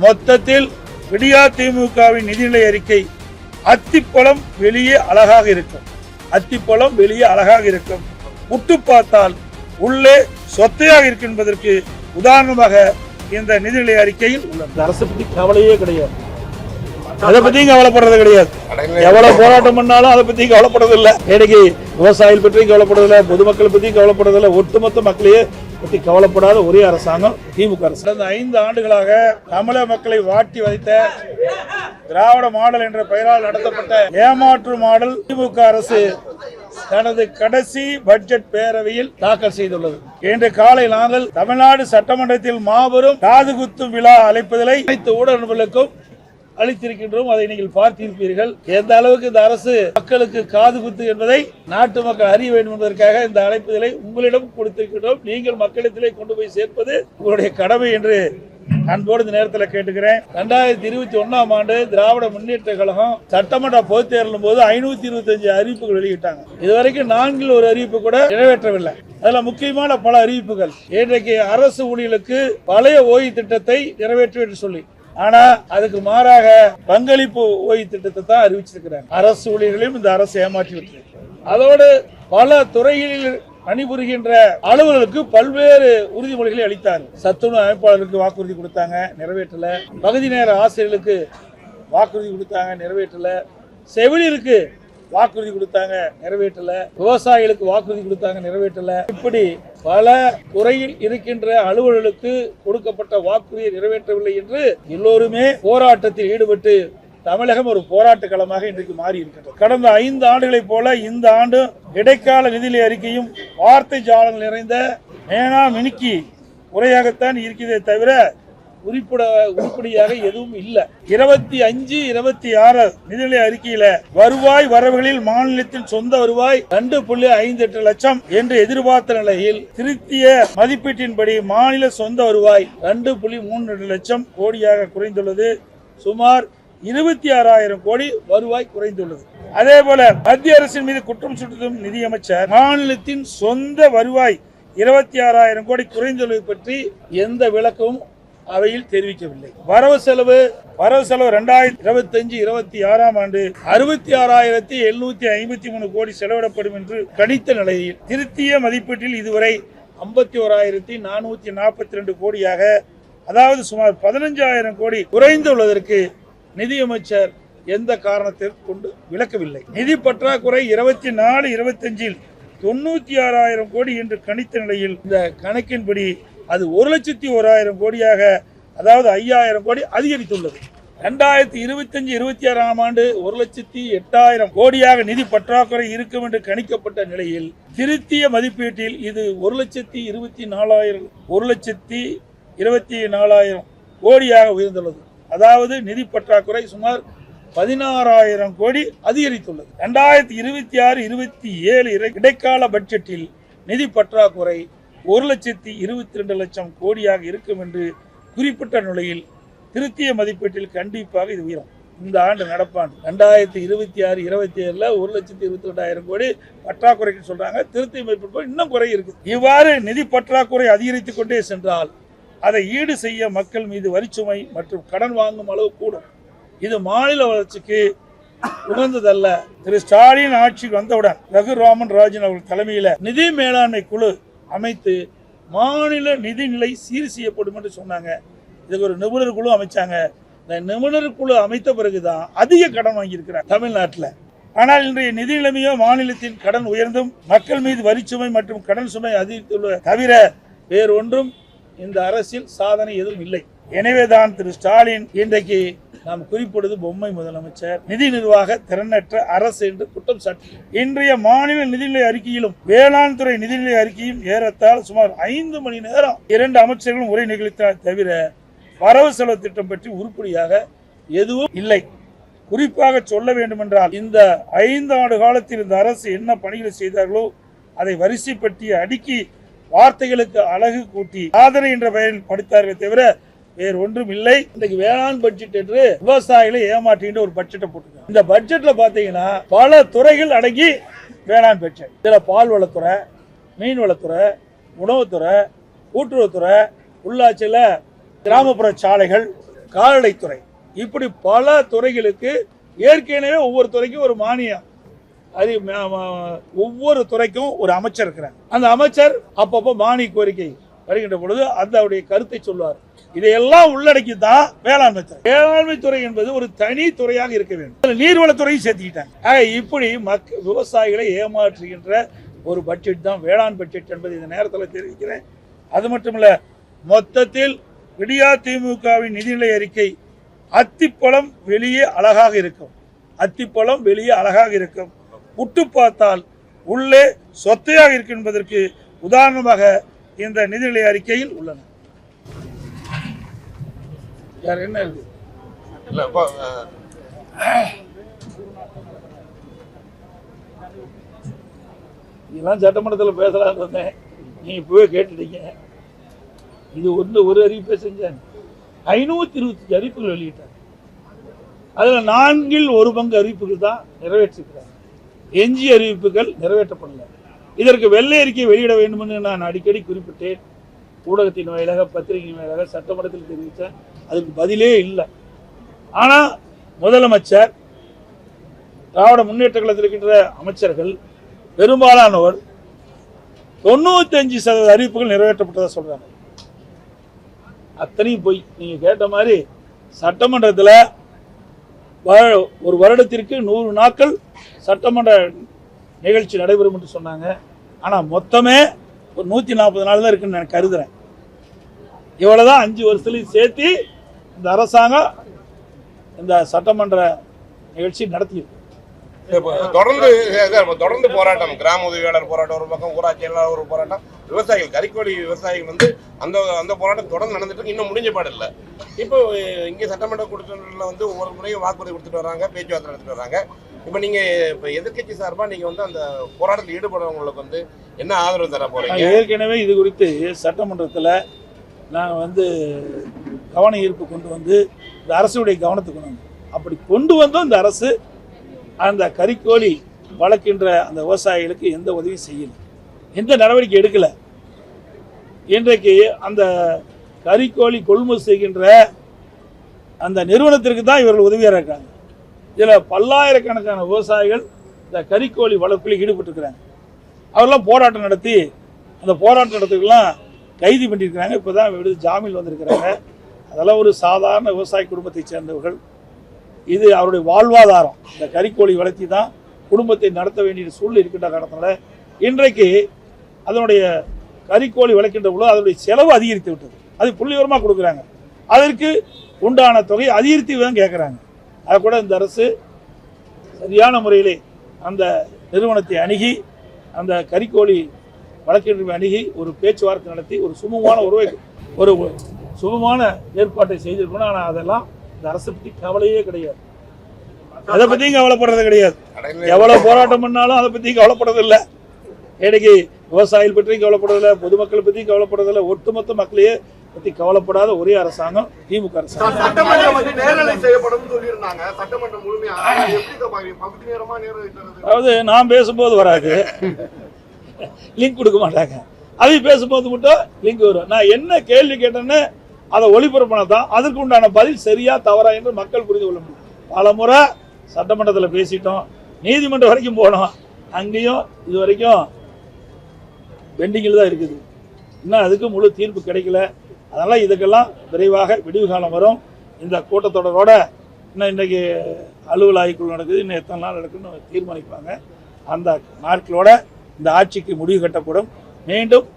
மொத்தத்தில் விடியா திமுகவின் நிதிநிலை அறிக்கை அத்திப்பழம் வெளியே அழகாக இருக்கும். அத்திப்பழம் வெளியே அழகாக இருக்கும். முட்டு பார்த்தால் உள்ளே சொத்தையாக இருக்கும் என்பதற்கு உதாரணமாக இந்த நிதிநிலை அறிக்கையில் உள்ளது. அரசு பத்தி கவலையே கிடையாது. அதை பத்தியும் கவலைப்படுறது கிடையாது. எவ்வளவு போராட்டம் பண்ணாலும் அதை பத்தியும் கவலைப்படுறது இல்லை. இன்னைக்கு விவசாயிகள் பற்றியும் கவலைப்படுறதில்லை, பொதுமக்கள் பத்தியும் கவலைப்படுறதில்லை. ஒட்டுமொத்த மக்களையே பத்தி கவலைப்படாத ஒரே அரசாங்கம் திமுக அரசு. கடந்த 5 ஆண்டுகளாக தமிழக மக்களை வாட்டி வைத்த திராவிட மாடல் என்ற பெயரால் நடத்தப்பட்ட ஏமாற்று மாடல் திமுக அரசு தனது கடைசி பட்ஜெட் பேரவையில் தாக்கல் செய்துள்ளது. இன்று காலை நாங்கள் தமிழ்நாடு சட்டமன்றத்தில் மாபெரும் காது குத்தும் விழா அழைப்பதில்லை அனைத்து ஊடகங்களுக்கும் அளித்திருக்கின்றோம். அதை நீங்கள் பார்த்திருப்பீர்கள். எந்த அளவுக்கு இந்த அரசு மக்களுக்கு காது குத்து என்பதை நாட்டு மக்கள் அறிய வேண்டும் என்பதற்காக இந்த அழைப்புதலை உங்களிடம் கொடுத்திருக்கின்றோம். நீங்கள் மக்களிடத்திலே கொண்டு போய் சேர்ப்பது உங்களுடைய கடமை என்று அன்போடு இந்த நேரத்தில் கேட்டுக்கிறேன். 2021ஆம் ஆண்டு திராவிட முன்னேற்ற கழகம் சட்டமன்ற பொதுத் தேர்தலும் போது 525 அறிவிப்புகள் வெளியிட்டாங்க. இதுவரைக்கும் 4 ஒரு அறிவிப்பு கூட நிறைவேற்றவில்லை. அதுல முக்கியமான பல அறிவிப்புகள். இன்றைக்கு அரசு ஊழியர்களுக்கு பழைய ஓய்வு திட்டத்தை நிறைவேற்ற என்று சொல்லி, ஆனா அதுக்கு மாறாக பங்களிப்பு ஓய்வு திட்டத்தை தான் அறிவிச்சிருக்கிறாங்க. அரசு ஊழியர்களையும் இந்த அரசு ஏமாற்றி விட்டு, அதோடு பல துறைகளில் பணிபுரிகின்ற அலுவலர்களுக்கு பல்வேறு உறுதிமொழிகளை அளித்தார். சத்துணவு அமைப்பாளருக்கு வாக்குறுதி கொடுத்தாங்க, நிறைவேற்றல. பகுதி நேர ஆசிரியர்களுக்கு வாக்குறுதி கொடுத்தாங்க, நிறைவேற்றல. செவிலியருக்கு வாக்குறுதி கொடுத்தாங்க, நிறைவேற்றல. விவசாயிகளுக்கு வாக்குறுதி கொடுத்தாங்க, நிறைவேற்றல. இப்படி பல துறையில் இருக்கின்ற அலுவலர்களுக்கு கொடுக்கப்பட்ட வாக்குறுதியை நிறைவேற்றவில்லை என்று எல்லோருமே போராட்டத்தில் ஈடுபட்டு தமிழகம் ஒரு போராட்ட களமாக இன்றைக்கு மாறி இருக்கிறது. கடந்த 5 ஆண்டுகளைப் போல இந்த ஆண்டு இடைக்கால நிதிநிலை அறிக்கையும் வார்த்தை ஜாலம் நிறைந்த மேனா மினுக்கி உரையாகத்தான் இருக்கிறதே தவிர உருப்படியாக எதுவும் இல்லை. 25, 26 நிதிநிலை அறிக்கையில வருவாய் வரவுகளில் மாநிலத்தின் சொந்த வருவாய் 2.58 லட்சம் என்று எதிர்பார்த்த நிலையில் திருத்திய மதிப்பீட்டின்படி மாநில சொந்த வருவாய் 2.32 லட்சம் கோடியாக குறைந்துள்ளது. சுமார் 26,000 கோடி வருவாய் குறைந்துள்ளது. அதே போல மத்திய அரசின் மீது குற்றம் சுட்டும் நிதியமைச்சர் மாநிலத்தின் சொந்த வருவாய் 26,000 கோடி குறைந்துள்ளது பற்றி எந்த விளக்கமும் அவையில் தெரிவிக்கவில்லை. வரவு செலவு 2025-26ஆம் ஆண்டு 66,753 கோடி செலவிடப்படும் என்று கணித்த நிலையில் திருத்திய மதிப்பீட்டில் இதுவரை 51,442 கோடியாக, அதாவது சுமார் 15,000 கோடி குறைந்துள்ளதற்கு நிதியமைச்சர் எந்த காரணத்தை கொண்டு விளக்கவில்லை. நிதி பற்றாக்குறை 24-25 96,000 கோடி என்று கணித்த நிலையில் இந்த கணக்கின்படி அது 1,01,000 கோடியாக, அதாவது 5,000 கோடி அதிகரித்துள்ளது. 2025-26ஆம் ஆண்டு 1,08,000 கோடியாக நிதி பற்றாக்குறை இருக்கும் என்று கணிக்கப்பட்ட நிலையில் திருத்திய மதிப்பீட்டில் இது 1,24,000 கோடியாக உயர்ந்துள்ளது. அதாவது நிதி பற்றாக்குறை சுமார் 16,000 கோடி அதிகரித்துள்ளது. 2026-27 இடைக்கால பட்ஜெட்டில் நிதி பற்றாக்குறை 1,22 லட்சம் கோடியாக இருக்கும் என்று குறிப்பிட்ட நிலையில் திருத்திய மதிப்பீட்டில் கண்டிப்பாக இது உயரும். இந்த ஆண்டு நடப்பாண்டு 2026-27 1,22,000 கோடி பற்றாக்குறைக்கு சொல்றாங்க. திருத்திய மதிப்பீடு இன்னும் குறை இருக்கு. இவ்வாறு நிதி பற்றாக்குறை அதிகரித்துக் கொண்டே சென்றால் அதை ஈடு செய்ய மக்கள் மீது வரிச்சுமை மற்றும் கடன் வாங்கும் அளவு கூடும். இது மாநில வளர்ச்சிக்கு உகந்ததல்ல. திரு ஸ்டாலின் ஆட்சிக்கு வந்தவுடன் ரகுராமன் ராஜன் அவர்கள் தலைமையில நிதி மேலாண்மை குழு அமைத்து மாநில நிதிநிலை சீர் செய்யப்படும் என்று சொன்னாங்க. இதுக்கு ஒரு நிபுணர் குழு அமைச்சாங்க. இந்த நிபுணர் குழு அமைத்த பிறகுதான் அதிக கடன் வாங்கியிருக்கிறார் தமிழ்நாட்டில். ஆனால் இன்றைய நிதி நிலைமையோ மாநிலத்தின் கடன் உயர்ந்தும் மக்கள் மீது வரிச்சுமை மற்றும் கடன் சுமை அதிகரித்துள்ள தவிர வேறொன்றும் இந்த அரசில் சாதனை எதுவும் இல்லை. எனவேதான் திரு ஸ்டாலின் இன்றைக்கு நாம் குறிப்பிடுவது பொம்மை முதலமைச்சர், நிதி நிர்வாக திறனற்ற அரசு என்று குற்றம் சாட்டி இன்றைய மாநில நிதிநிலை அறிக்கையிலும் வேளாண் துறை நிதிநிலை அறிக்கையும் ஏறத்தால் சுமார் 5 மணி நேரம் 2 அமைச்சர்களும் உரை நிகழ்த்தினார் தவிர வரவு செலவு திட்டம் பற்றி உருப்படியாக எதுவும் இல்லை. குறிப்பாக சொல்ல வேண்டும் என்றால் இந்த 5 ஆண்டு காலத்தில் இந்த அரசு என்ன பணிகளை செய்தார்களோ அதை வரிசைப்பட்டி அடுக்கி வார்த்தைகளுக்கு அழகு கூட்டி சாதனை என்ற பெயரில் படித்தார்கள் தவிர வேறு ஒன்றும் இல்லை. இன்றைக்கு வேளாண் பட்ஜெட் என்று விவசாயிகளை ஏமாற்றின்ற ஒரு பட்ஜெட்டை போட்டுருக்காங்க. இந்த பட்ஜெட்ல பாத்தீங்கன்னா பல துறைகள் அடங்கி வேளாண் பட்ஜெட். இதுல பால்வளத்துறை, மீன்வளத்துறை, உணவுத்துறை, கூட்டுறவுத்துறை, உள்ளாட்சியில கிராமப்புற சாலைகள், கால்நடைத்துறை, இப்படி பல துறைகளுக்கு ஏற்கனவே ஒவ்வொரு துறைக்கும் ஒரு மானியம், ஒவ்வொரு துறைக்கும் ஒரு அமைச்சர் இருக்கிறார். அந்த அமைச்சர் அப்பப்போ மானிய கோரிக்கை வருகின்ற பொழுது அதனுடைய கருத்தை சொல்வார். இதையெல்லாம் உள்ளடக்கி தான் வேளாண்மை துறை. வேளாண்மை துறை என்பது ஒரு தனி துறையாக இருக்க வேண்டும். நீர்வளத்துறையும் சேர்த்துக்கிட்டாங்க. இப்படி விவசாயிகளை ஏமாற்றுகின்ற ஒரு பட்ஜெட் தான் வேளாண் பட்ஜெட் என்பதை இந்த நேரத்தில் தெரிவிக்கிறேன். அது மட்டுமல்ல, மொத்தத்தில் விடியா திமுகவின் நிதிநிலை அறிக்கை அத்திப்பழம் வெளியே அழகாக இருக்கும், அத்திப்பழம் வெளியே அழகாக இருக்கும், உற்று பார்த்தால் உள்ளே சொத்தையாக இருக்கும் என்பதற்கு உதாரணமாக இந்த நிதிநிலை அறிக்கையில் உள்ளன. வேற என்ன இருக்கு? இதெல்லாம் சட்டமன்றத்தில் பேசலான்னு இருந்தேன், நீ இப்பவே கேட்டுட்டீங்க. இது ஒரு அறிவிப்பை செஞ்சேன். 525 அறிவிப்புகள் வெளியிட்டார். அதுல 1/4 அறிவிப்புகள் தான் நிறைவேற்றிருக்கிறார். எஞ்சிய அறிவிப்புகள் நிறைவேற்றப்படல. இதற்கு வெள்ளை அறிக்கை வெளியிட வேண்டும் என்று நான் அடிக்கடி குறிப்பிட்டேன். ஊடகத்தின் வாயிலாக, பத்திரிகையின் வாயிலாக, சட்டமன்றத்தில் தெரிவித்தேன். அதுக்கு பதிலே இல்லை. ஆனா முதலமைச்சர், திராவிட முன்னேற்ற கழகத்தில் இருக்கின்ற அமைச்சர்கள் பெரும்பாலானோர் 95% அறிவிப்புகள் நிறைவேற்றப்பட்டதா சொல்றாங்க. அத்தனையும் போய் நீங்க கேட்ட மாதிரி சட்டமன்றத்தில் ஒரு வருடத்திற்கு 100 நாட்கள் சட்டமன்ற நிகழ்ச்சி நடைபெறும் என்று சொன்னாங்க. ஆனால் மொத்தமே ஒரு 140 நாள் தான் இருக்குன்னு நான் கருதுறேன். இவ்வளவுதான் 5 வருஷத்துலையும் சேர்த்து இந்த அரசாங்கம் இந்த சட்டமன்ற நிகழ்ச்சி நடத்தியிருக்கு. தொடர்ந்து போராட்டம், கிராம உதவியாளர் போராட்டம் ஒரு பக்கம், ஊராட்சி எல்லாரும் ஒரு போராட்டம், விவசாயிகள், கறிக்கோழி விவசாயிகள் அந்த போராட்டம் தொடர்ந்து நடந்துட்டு இருக்கு. இன்னும் முடிஞ்ச பாடு இல்லை. இப்போ இங்கே சட்டமன்ற கூட்டத்தில் ஒவ்வொரு முறையும் வாக்குறுதி கொடுத்துட்டு வராங்க, பேச்சுவார்த்தை நடத்திட்டு வராங்க. இப்போ நீங்க இப்போ எதிர்கட்சி சார்பாக நீங்க அந்த போராட்டத்தில் ஈடுபடுறவங்களுக்கு என்ன ஆதரவு தர போறீங்க? ஏற்கனவே இது குறித்து சட்டமன்றத்தில் நாங்கள் கவன ஈர்ப்பு கொண்டு வந்து இந்த அரசுடைய கவனத்துக்கு கொண்டு வந்தோம். அப்படி கொண்டு வந்தோம். இந்த அரசு அந்த கறிக்கோழி வளர்க்கின்ற அந்த விவசாயிகளுக்கு எந்த உதவியும் செய்யல, எந்த நடவடிக்கை எடுக்கல. இன்றைக்கு அந்த கறிக்கோழி கொள்முதல் செய்கின்ற அந்த நிறுவனத்திற்கு தான் இவர்கள் உதவியாக இருக்காங்க. இதில் பல்லாயிரக்கணக்கான விவசாயிகள் இந்த கறிக்கோழி வளர்ப்பில் ஈடுபட்டிருக்கிறாங்க. அவரெல்லாம் போராட்டம் நடத்தி அந்த போராட்ட நடத்துக்கெல்லாம் கைது பண்ணியிருக்கிறாங்க. இப்போ தான் விடுதலை ஜாமீன் வந்திருக்கிறாங்க. அதெல்லாம் ஒரு சாதாரண விவசாய குடும்பத்தை சேர்ந்தவர்கள். இது அவருடைய வாழ்வாதாரம். இந்த கறிக்கோழி வளர்த்தி தான் குடும்பத்தை நடத்த வேண்டிய சூழ்நிலை இருக்கின்ற காரணத்தினால இன்றைக்கு அதனுடைய கறிக்கோழி வளர்க்கின்ற பொழுது அதனுடைய செலவு அதிகரித்து விட்டது. அது புள்ளிவிவரமாக கொடுக்குறாங்க. அதற்கு உண்டான தொகை அதிகரித்து தான் கேட்குறாங்க. அதை கூட இந்த அரசு சரியான முறையிலே அந்த நிறுவனத்தை அணுகி, அந்த கறிக்கோழி வழக்கிற்கு அணுகி ஒரு பேச்சுவார்த்தை நடத்தி ஒரு சுமமான ஏற்பாட்டை செய்திருக்கணும். ஆனால் அதெல்லாம் இந்த அரசை பற்றி கவலையே கிடையாது. அதை பற்றியும் கவலைப்படுறது கிடையாது. எவ்வளோ போராட்டம் பண்ணாலும் அதை பற்றியும் கவலைப்படுறதில்லை. இன்னைக்கு விவசாயிகள் பற்றியும் கவலைப்படுறதில்லை, பொதுமக்களை பற்றியும் கவலைப்படுறதில்லை. ஒட்டுமொத்த மக்களையே பற்றி கவலைப்படாத ஒரே அரசாங்கம் திமுக அரசாங்கம். அதாவது நான் பேசும்போது வராது, லிங்க் கொடுக்க மாட்டாங்க. அதையும் பேசும்போது மட்டும் லிங்க் வரும். நான் என்ன கேள்வி கேட்டேன்னு அதை ஒளிபரப்பினா தான் அதற்கு உண்டான பதில் சரியா தவறா என்று மக்கள் புரிந்து கொள்ள முடியும். பல முறை சட்டமன்றத்தில் பேசிட்டோம், நீதிமன்றம் வரைக்கும் போனோம். அங்கேயும் இது வரைக்கும் பெண்டிங்கில் தான் இருக்குது. இன்னும் அதுக்கு முழு தீர்ப்பு கிடைக்கல. அதனால் இதுக்கெல்லாம் விரைவாக விடிவு காலம் வரும். இந்த கூட்டத்தொடரோட இன்னும் இன்றைக்கி அலுவல் ஆய்வுக்குள் நடக்குது, இன்னும் எத்தனை நாள் நடக்குன்னு தீர்மானிப்பாங்க. அந்த நாட்களோட இந்த ஆட்சிக்கு முடிவு கட்டப்படும். மீண்டும்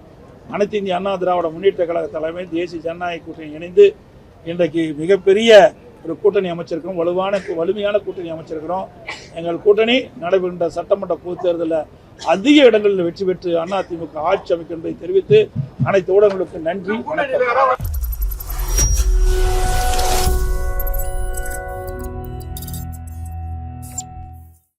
அனைத்து இந்திய அண்ணா திராவிட முன்னேற்ற கழக தலைமை, தேசிய ஜனநாயக கூட்டணி இணைந்து இன்றைக்கு மிகப்பெரிய ஒரு கூட்டணி அமைச்சிருக்கிறோம், வலிமையான கூட்டணி அமைச்சிருக்கிறோம். எங்கள் கூட்டணி நடைபெறுகின்ற சட்டமன்ற பொதுத் தேர்தலில் அதிக இடங்களில் வெற்றி பெற்று அதிமுக ஆட்சி அமைக்கும் என்பதை தெரிவித்து அனைத்து ஊடகங்களுக்கு நன்றி, வணக்கம்.